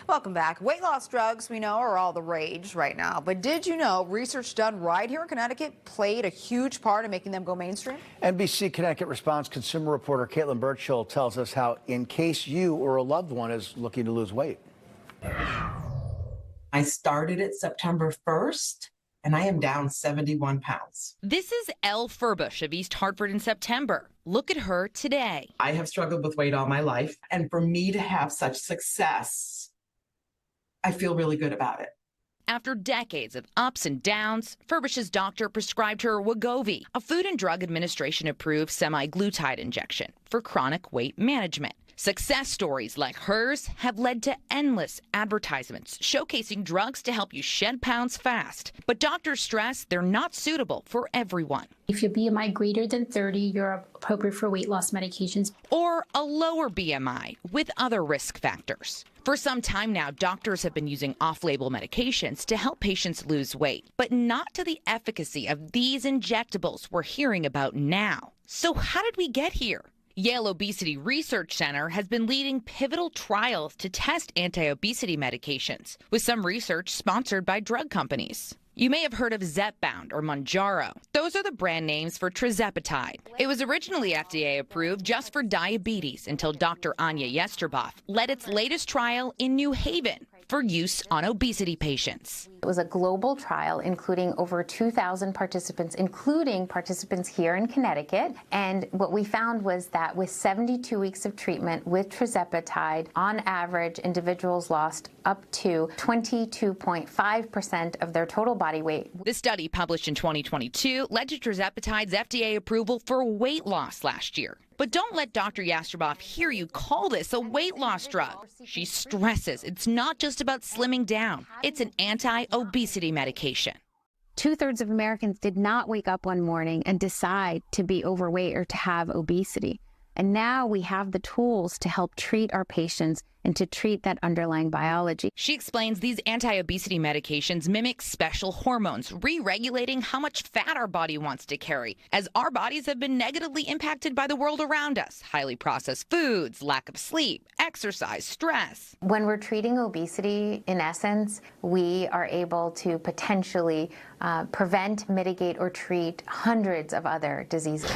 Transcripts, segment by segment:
Welcome back. Weight loss drugs, we know, are all the rage right now. But did you know research done right here in Connecticut played a huge part in making them go mainstream? NBC Connecticut Response consumer reporter Caitlin Birchall tells us how, in case you or a loved one is looking to lose weight. I started it September 1st, and I am down 71 pounds. This is Elle Furbush of East Hartford in September. Look at her today. I have struggled with weight all my life, and for me to have such success, I feel really good about it. After decades of ups and downs, Furbush's doctor prescribed her Wegovy, a Food and Drug Administration-approved semaglutide injection for chronic weight management. Success stories like hers have led to endless advertisements showcasing drugs to help you shed pounds fast. But doctors stress they're not suitable for everyone. If your BMI greater than 30, you're appropriate for weight loss medications. Or a lower BMI with other risk factors. For some time now, doctors have been using off-label medications to help patients lose weight, but not to the efficacy of these injectables we're hearing about now. So how did we get here? Yale Obesity Research Center has been leading pivotal trials to test anti-obesity medications, with some research sponsored by drug companies. You may have heard of Zepbound or Mounjaro. Those are the brand names for tirzepatide. It was originally FDA approved just for diabetes until Dr. Anya Yesterboff led its latest trial in New Haven for use on obesity patients. It was a global trial including over 2,000 participants, including participants here in Connecticut. And what we found was that with 72 weeks of treatment with tirzepatide, on average, individuals lost up to 22.5% of their total body weight. This study, published in 2022, led to tirzepatide's FDA approval for weight loss last year. But don't let Dr. Yesterboff hear you call this a weight loss drug. She stresses it's not just about slimming down. It's an anti-obesity medication. 2/3 of Americans did not wake up one morning and decide to be overweight or to have obesity. And now we have the tools to help treat our patients and to treat that underlying biology. She explains these anti-obesity medications mimic special hormones, re-regulating how much fat our body wants to carry, as our bodies have been negatively impacted by the world around us. Highly processed foods, lack of sleep, exercise, stress. When we're treating obesity, in essence, we are able to potentially prevent, mitigate, or treat hundreds of other diseases.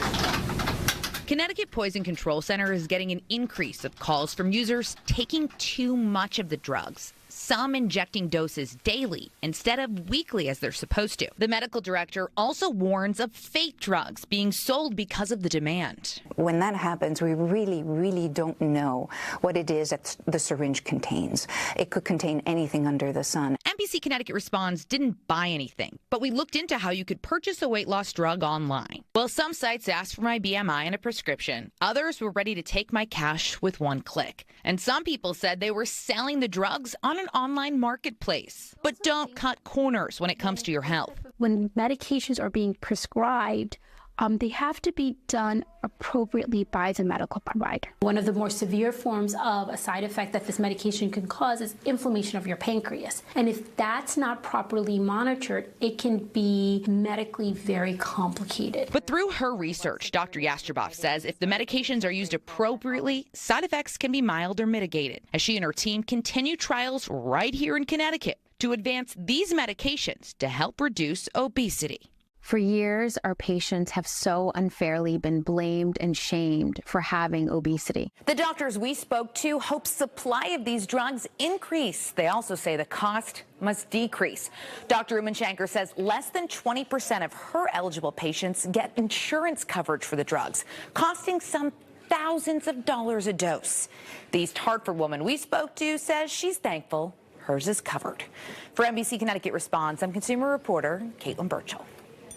Connecticut Poison Control Center is getting an increase of calls from users taking too much of the drugs, some injecting doses daily instead of weekly as they're supposed to. The medical director also warns of fake drugs being sold because of the demand. When that happens, we really don't know what it is that the syringe contains. It could contain anything under the sun. NBC Connecticut Responds didn't buy anything, but we looked into how you could purchase a weight loss drug online. Well, some sites asked for my BMI and a prescription. Others were ready to take my cash with one click. And some people said they were selling the drugs on an online marketplace. But don't cut corners when it comes to your health. When medications are being prescribed, they have to be done appropriately by the medical provider. One of the more severe forms of a side effect that this medication can cause is inflammation of your pancreas. And if that's not properly monitored, it can be medically very complicated. But through her research, Dr. Yesterboff says if the medications are used appropriately, side effects can be mild or mitigated, as she and her team continue trials right here in Connecticut to advance these medications to help reduce obesity. For years, our patients have so unfairly been blamed and shamed for having obesity. The doctors we spoke to hope supply of these drugs increase. They also say the cost must decrease. Dr. Umanshankar says less than 20% of her eligible patients get insurance coverage for the drugs, costing some thousands of dollars a dose. The East Hartford woman we spoke to says she's thankful hers is covered. For NBC Connecticut Response, I'm consumer reporter Caitlin Birchall.